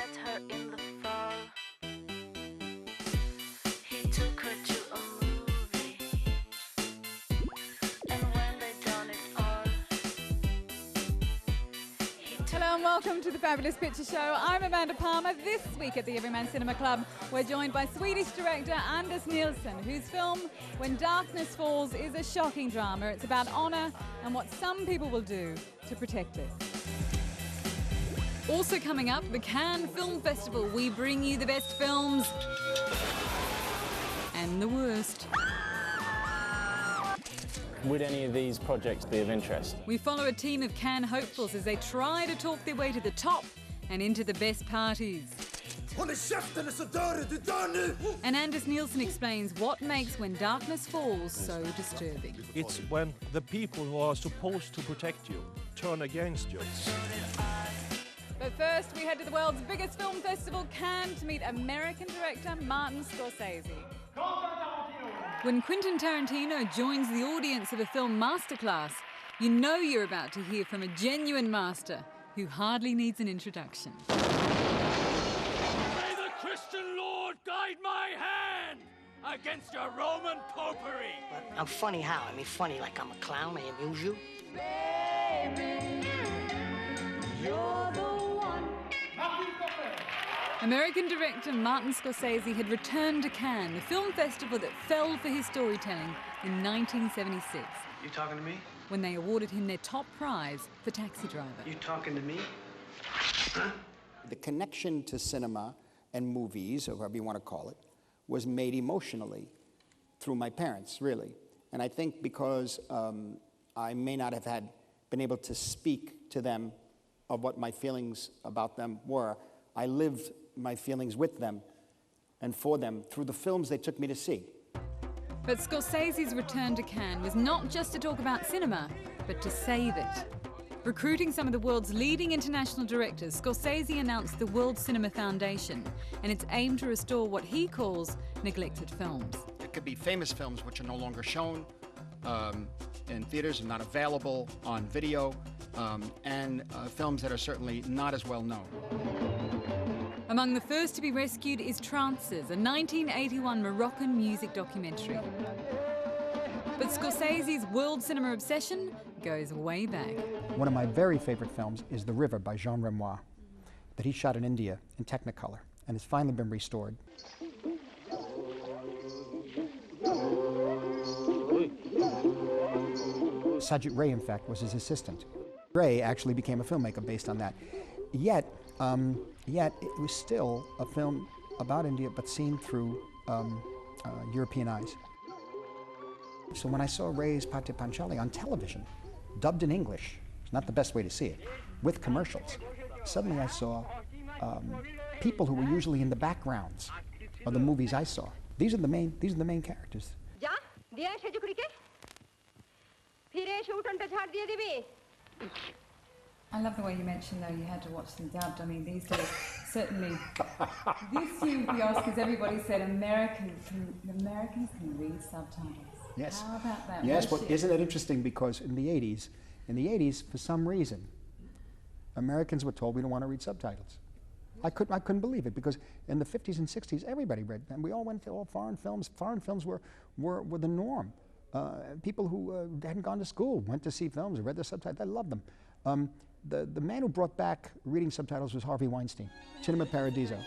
met her in the fall. He took her to a movie, and when they done it all, Hello and welcome to the Fabulous Picture Show. I'm Amanda Palmer. This week at the Everyman Cinema Club, we're joined by Swedish director Anders Nilsson, whose film When Darkness Falls is a shocking drama. It's about honour and what some people will do to protect it. Also coming up, the Cannes Film Festival. We bring you the best films and the worst. Would any of these projects be of interest? We follow a team of Cannes hopefuls as they try to talk their way to the top and into the best parties. And Anders Nilsson explains what makes When Darkness Falls so disturbing. It's when the people who are supposed to protect you turn against you. But first, we head to the world's biggest film festival, Cannes, to meet American director Martin Scorsese. When Quentin Tarantino joins the audience of a film masterclass, you know you're about to hear from a genuine master who hardly needs an introduction. May the Christian Lord guide my hand against your Roman popery. But I'm funny how? I mean, funny like I'm a clown, I amuse you? Baby, you're the one. American director Martin Scorsese had returned to Cannes, the film festival that fell for his storytelling in 1976. You talking to me? When they awarded him their top prize for Taxi Driver. You talking to me? Huh? The connection to cinema and movies, or whatever you want to call it, was made emotionally through my parents, really. And I think because I may not have been able to speak to them of what my feelings about them were, I lived my feelings with them and for them through the films they took me to see. But Scorsese's return to Cannes was not just to talk about cinema, but to save it. Recruiting some of the world's leading international directors, Scorsese announced the World Cinema Foundation and its aim to restore what he calls neglected films. It could be famous films which are no longer shown in theaters and not available on video, and films that are certainly not as well known. Among the first to be rescued is Trances, a 1981 Moroccan music documentary. But Scorsese's world cinema obsession goes way back. One of my very favorite films is The River by Jean Renoir, that he shot in India in Technicolor, and it's finally been restored. Sajid Ray, in fact, was his assistant. Ray actually became a filmmaker based on that. Yet it was still a film about India, but seen through European eyes. So when I saw Ray's Pate Panchali on television, dubbed in English, it's not the best way to see it, with commercials, suddenly I saw people who were usually in the backgrounds of the movies I saw. These are the main characters. I love the way you mentioned, though, you had to watch them dubbed. I mean, these days, certainly, this year with the Oscars, everybody said Americans can read subtitles. Yes. How about that? Yes, but isn't that interesting? Because in the 80s, for some reason, Americans were told we don't want to read subtitles. I couldn't believe it, because in the 50s and 60s, everybody read, and we all went to all foreign films. Foreign films were the norm. People who hadn't gone to school went to see films and read the subtitles. I loved them. The man who brought back reading subtitles was Harvey Weinstein. Cinema Paradiso.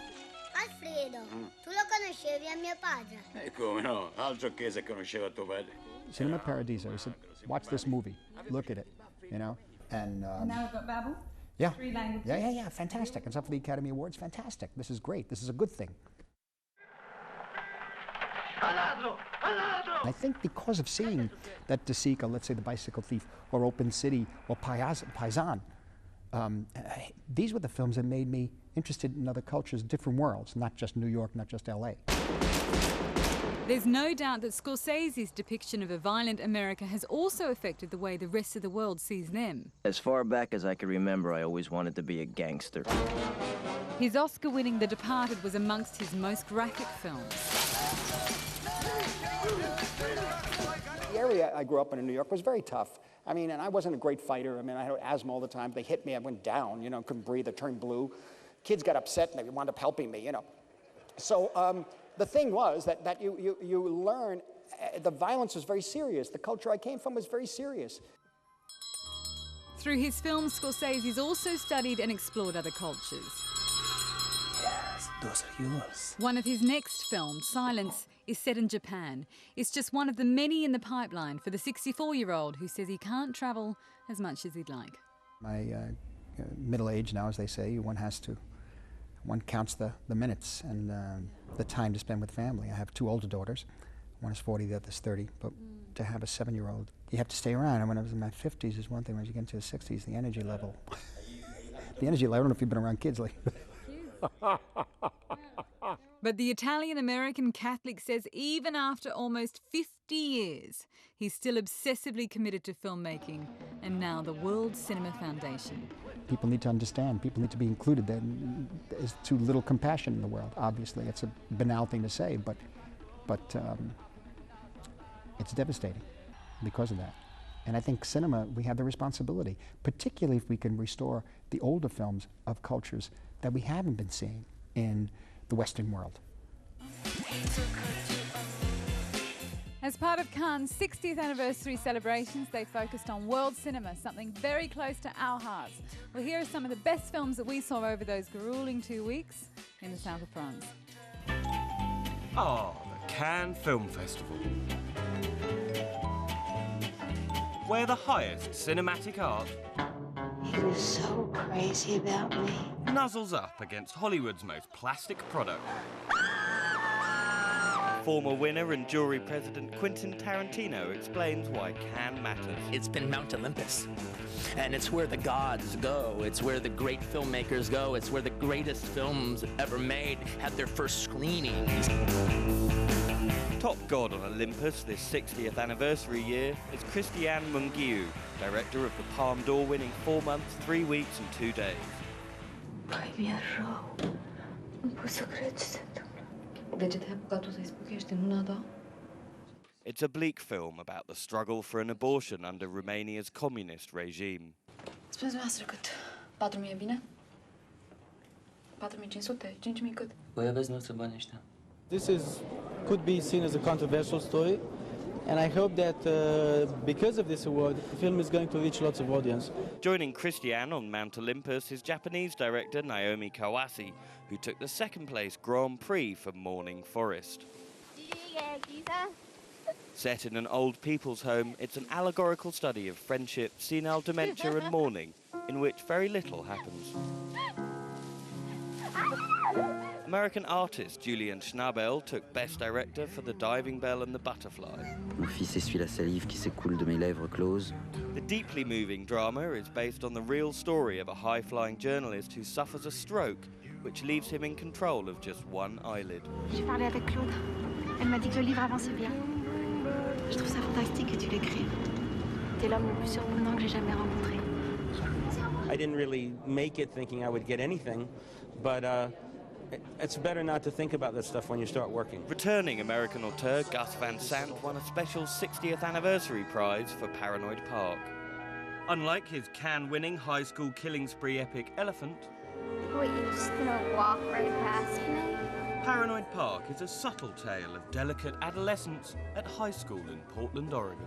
Alfredo, tu lo conoscevi a mio padre? Come no, altro che se conosceva tuo padre. Cinema Paradiso. He said, watch this movie, look at it, you know. And now we've got Babel. Yeah. 3 languages. Yeah, fantastic. It's up for the Academy Awards, fantastic. This is great, this is a good thing. I think because of seeing that De Sica, let's say The Bicycle Thief, or Open City, or Paisan, these were the films that made me interested in other cultures, different worlds, not just New York, not just LA. There's no doubt that Scorsese's depiction of a violent America has also affected the way the rest of the world sees them. As far back as I can remember, I always wanted to be a gangster. His Oscar-winning The Departed was amongst his most graphic films. The area I grew up in New York was very tough. I mean, and I wasn't a great fighter. I mean, I had asthma all the time. They hit me, I went down, you know, couldn't breathe, I turned blue. kids got upset and they wound up helping me, you know. So the thing was that you learn, the violence was very serious. The culture I came from was very serious. Through his films, Scorsese's also studied and explored other cultures. Yes, those are yours. One of his next films, Silence, is set in Japan. It's just one of the many in the pipeline for the 64-year-old who says he can't travel as much as he'd like. My middle age now, as they say, one counts the minutes and the time to spend with family. I have 2 older daughters. One is 40, the other's 30. But to have a 7-year-old, you have to stay around. And when I was in my 50s is one thing. When you get into the 60s, the energy level. I don't know if you've been around kids lately. But the Italian-American Catholic says even after almost 50 years, he's still obsessively committed to filmmaking and now the World Cinema Foundation. People need to understand. People need to be included. There's too little compassion in the world, obviously. It's a banal thing to say, but it's devastating because of that. And I think cinema, we have the responsibility, particularly if we can restore the older films of cultures that we haven't been seeing in the Western world. As part of Cannes' 60th anniversary celebrations, they focused on world cinema, something very close to our hearts. Well, here are some of the best films that we saw over those grueling 2 weeks in the south of France. Ah, the Cannes Film Festival, where the highest cinematic art He was so crazy about me. nuzzles up against Hollywood's most plastic product. Former winner and jury president Quentin Tarantino explains why Cannes matters. It's been Mount Olympus, and it's where the gods go. It's where the great filmmakers go. It's where the greatest films ever made had their first screenings. Top god on Olympus this 60th anniversary year is Christian Mungiu, director of the Palme d'Or winning 4 months, 3 weeks and 2 days. It's a bleak film about the struggle for an abortion under Romania's communist regime. Spuneți dumneavoastră cât? 4.000 e bine? 4.500? 5.000 cât? Voi aveți noastră bani ăștia. This could be seen as a controversial story, and I hope that because of this award, the film is going to reach lots of audience. Joining Christian on Mount Olympus is Japanese director Naomi Kawase, who took the second place Grand Prix for Morning Forest. Set in an old people's home, it's an allegorical study of friendship, senile dementia and mourning, in which very little happens. American artist Julian Schnabel took Best Director for The Diving Bell and the Butterfly. Mon fils essuie la salive qui s'écoule de mes lèvres closes. The deeply moving drama is based on the real story of a high-flying journalist who suffers a stroke, which leaves him in control of just one eyelid. J'ai parlé avec Claude. Elle m'a dit que le livre avançait bien. Je trouve ça fantastique que tu l'écrives. T'es l'homme le plus surprenant que j'ai jamais rencontré. I didn't really make it thinking I would get anything, but it's better not to think about this stuff when you start working. Returning American auteur Gus Van Sant won a special 60th anniversary prize for Paranoid Park. Unlike his Cannes-winning high school killing spree epic Elephant, What, you're just gonna walk right past me? Paranoid Park is a subtle tale of delicate adolescence at high school in Portland, Oregon.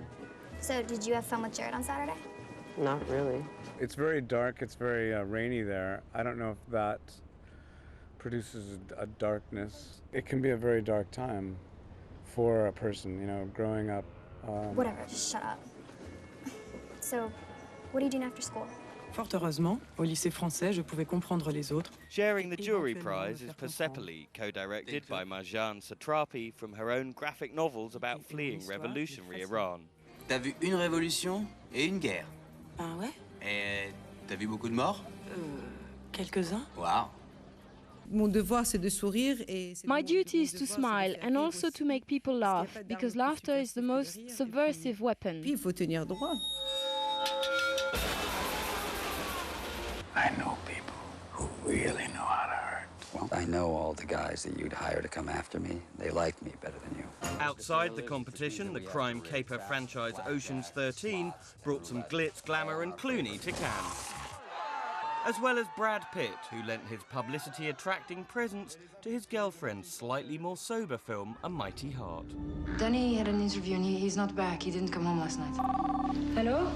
So, did you have fun with Jared on Saturday? Not really. It's very dark, it's very rainy there. I don't know if that produces a darkness. It can be a very dark time for a person, you know, growing up. Whatever, just shut up. So, what are you doing after school? Fort heureusement, au lycée français, je pouvais comprendre les autres. Sharing the jury prize is Persepolis, co-directed by Marjane Satrapi from her own graphic novels about fleeing revolutionary Iran. T'as vu une révolution et une guerre. Ah ouais? Et t'as vu beaucoup de morts? Quelques-uns. Wow. My duty is to smile and also to make people laugh, because laughter is the most subversive weapon. I know people who really know how to hurt. Well, I know all the guys that you'd hire to come after me. They like me better than you. Outside the competition, the crime caper franchise Ocean's 13 brought some glitz, glamour and Clooney to Cannes. as well as Brad Pitt, who lent his publicity-attracting presence to his girlfriend's slightly more sober film, A Mighty Heart. Danny had an interview and he's not back. He didn't come home last night. Hello?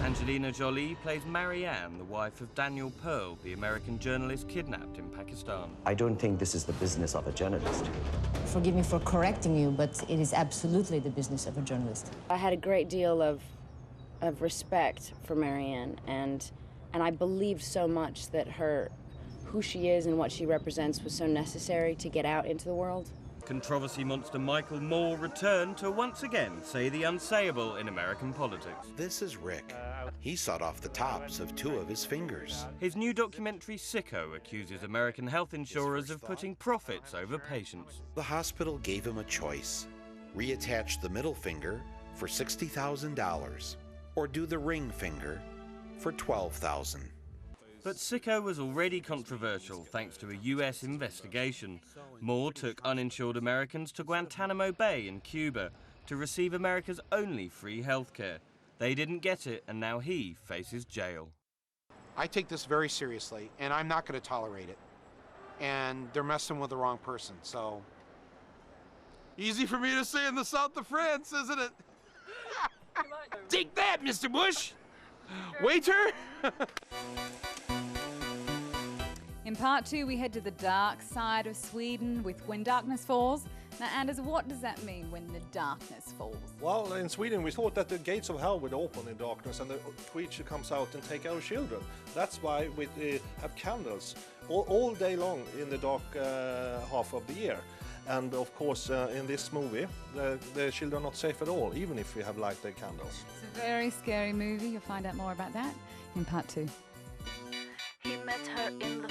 Angelina Jolie plays Marianne, the wife of Daniel Pearl, the American journalist kidnapped in Pakistan. I don't think this is the business of a journalist. Forgive me for correcting you, but it is absolutely the business of a journalist. I had a great deal of respect for Marianne, and I believed so much that who she is and what she represents was so necessary to get out into the world. Controversy monster Michael Moore returned to once again say the unsayable in American politics. This is Rick. He sawed off the tops of 2 of his fingers. His new documentary, Sicko, accuses American health insurers of putting profits over patients. The hospital gave him a choice. Reattach the middle finger for $60,000 or do the ring finger for $12,000. But Sicko was already controversial thanks to a US investigation. Moore took uninsured Americans to Guantanamo Bay in Cuba to receive America's only free healthcare. They didn't get it, and now he faces jail. I take this very seriously, and I'm not going to tolerate it. And they're messing with the wrong person, so... Easy for me to say in the south of France, isn't it? Take that, Mr. Bush! Waiter! In part 2, we head to the dark side of Sweden with When Darkness Falls. Now, Anders, what does that mean, when the darkness falls? Well, in Sweden, we thought that the gates of hell would open in darkness and the creature comes out and take our children. That's why we have candles all day long in the dark half of the year. And of course, in this movie, the children are not safe at all, even if we have lighted candles. It's a very scary movie. You'll find out more about that in part 2. He met her in the